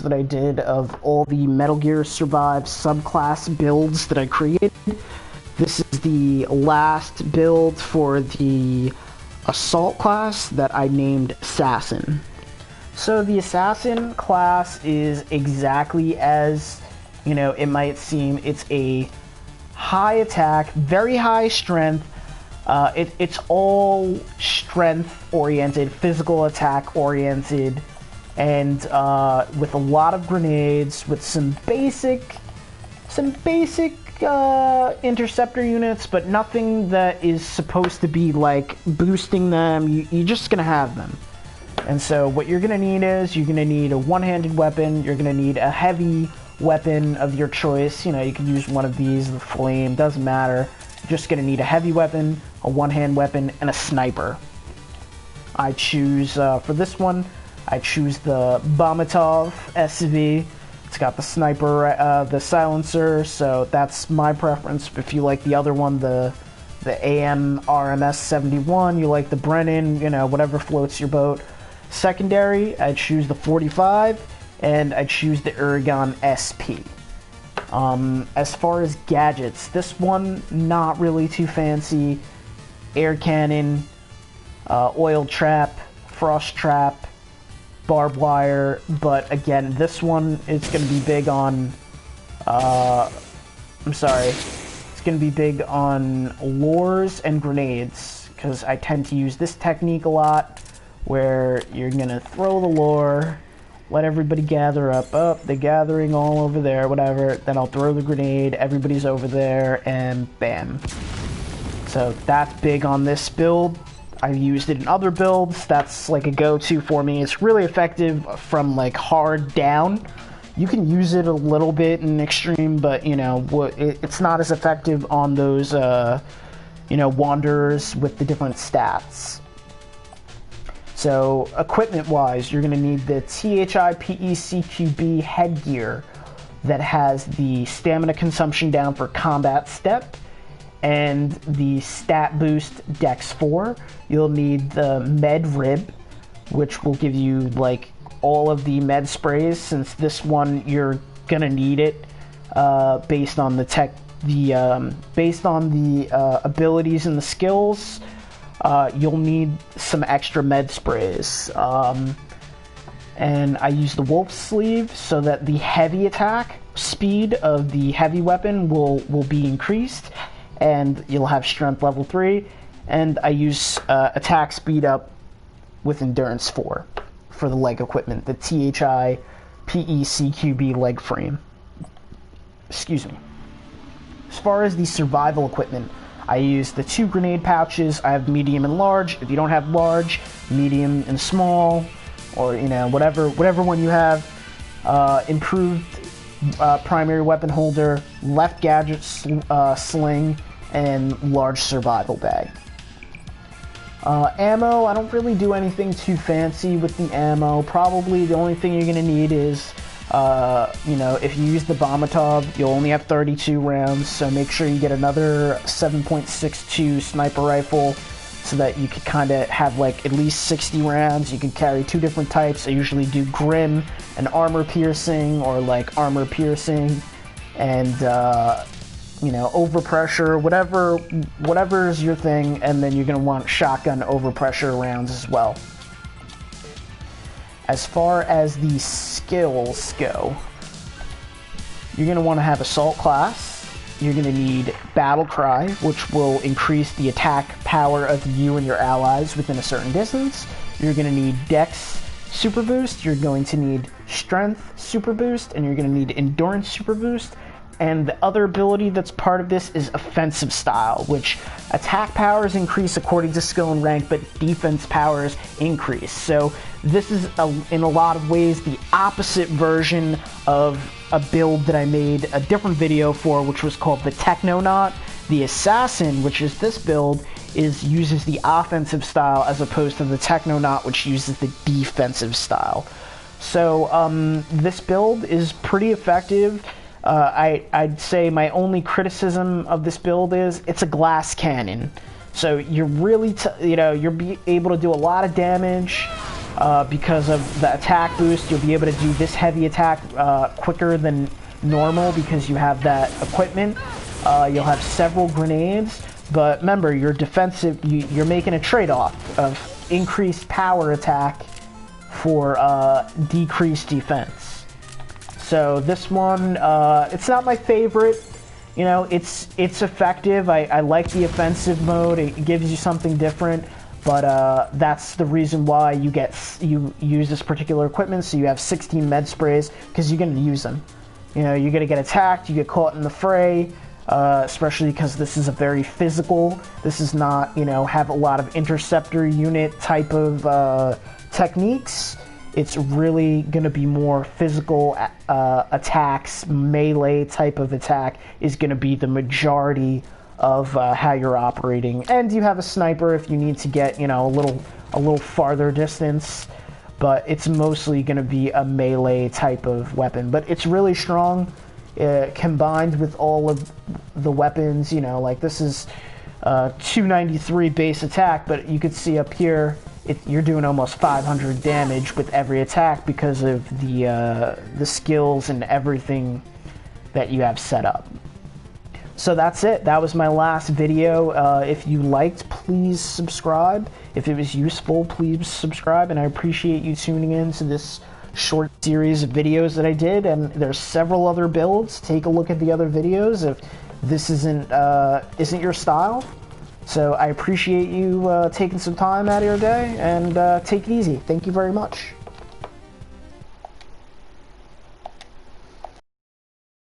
that I did of all the Metal Gear Survive subclass builds that I created. This is the last build for the Assault class that I named Assassin. So the Assassin class is exactly as, you know, it might seem. It's a high attack, very high strength. It's all strength oriented, physical attack oriented, and with a lot of grenades, with some basic interceptor units, but nothing that is supposed to be like boosting them. You're just gonna have them. And so what you're gonna need is, you're gonna need a one-handed weapon, you're gonna need a heavy weapon of your choice. You know, you can use one of these, the flame, doesn't matter. You're just gonna need a heavy weapon, a one-hand weapon, and a sniper. I choose, for this one, I choose the Bamatov SV. It's got the sniper, the silencer, so that's my preference. If you like the other one, the AM RMS 71, you like the Brennan, you know, whatever floats your boat. Secondary, I choose the 45, and I choose the Uragan SP. As far as gadgets, this one, not really too fancy. Air cannon, oil trap, frost trap, barbed wire, but again, this one is going to be big on, it's going to be big on lures and grenades, because I tend to use this technique a lot, where you're going to throw the lure, let everybody gather up, they're gathering all over there, whatever, then I'll throw the grenade, everybody's over there, and bam. So that's big on this build. I've used it in other builds. That's like a go-to for me. It's really effective from like hard down. You can use it a little bit in extreme, but you know, it's not as effective on those, you know, wanderers with the different stats. So equipment-wise, you're going to need the THI PECQB headgear that has the stamina consumption down for combat step, and the stat boost Dex 4. You'll need the med rib, which will give you like all of the med sprays, since this one you're gonna need it based on the abilities and the skills. You'll need some extra med sprays. And I use the wolf sleeve so that the heavy attack speed of the heavy weapon will be increased, and you'll have strength level 3, and I use attack speed up with endurance 4 for the leg equipment, the THI PECQB leg frame. Excuse me. As far as the survival equipment, I use the 2 grenade pouches. I have medium and large. If you don't have large, medium and small, or you know, whatever one you have. Improved primary weapon holder, left gadget sling, and large survival bag. Ammo, I don't really do anything too fancy with the ammo. Probably the only thing you're going to need is, you know, if you use the Bamatov, you'll only have 32 rounds, so make sure you get another 7.62 sniper rifle so that you could kind of have like at least 60 rounds. You can carry 2 different types. I usually do Grim and armor piercing, or like armor piercing, and you know, overpressure, whatever is your thing, and then you're going to want shotgun overpressure rounds as well. As far as the skills go, you're going to want to have Assault class. You're going to need Battle Cry, which will increase the attack power of you and your allies within a certain distance. You're going to need Dex Super Boost. You're going to need Strength Super Boost, and you're going to need Endurance Super Boost. And the other ability that's part of this is Offensive Style, which attack powers increase according to skill and rank, but defense powers increase. So this is, in a lot of ways, the opposite version of a build that I made a different video for, which was called the Technonaut. The Assassin, which is this build, uses the offensive style, as opposed to the Technonaut, which uses the defensive style. So this build is pretty effective. I'd say my only criticism of this build is it's a glass cannon. So you're really, you'll be able to do a lot of damage, because of the attack boost. You'll be able to do this heavy attack quicker than normal because you have that equipment. You'll have several grenades, but remember, you're defensive. You're making a trade-off of increased power attack for decreased defense. So this one, it's not my favorite. You know, it's effective. I like the offensive mode. It gives you something different, but that's the reason why you use this particular equipment. So you have 16 med sprays because you're going to use them. You know, you're going to get attacked. You get caught in the fray. Especially because this is a very physical. This is not, you know, have a lot of interceptor unit type of techniques. It's really going to be more physical attacks. Melee type of attack is going to be the majority of how you're operating. And you have a sniper if you need to get, you know, a little farther distance. But it's mostly going to be a melee type of weapon. But it's really strong. Combined with all of the weapons, you know, like this is 293 base attack, but you could see up here you're doing almost 500 damage with every attack because of the skills and everything that you have set up. So that's it. That was my last video. If you liked, please subscribe. If it was useful, please subscribe, and I appreciate you tuning in to this short series of videos that I did, and there's several other builds. Take a look at the other videos if this isn't your style. So I appreciate you taking some time out of your day, and take it easy. Thank you very much.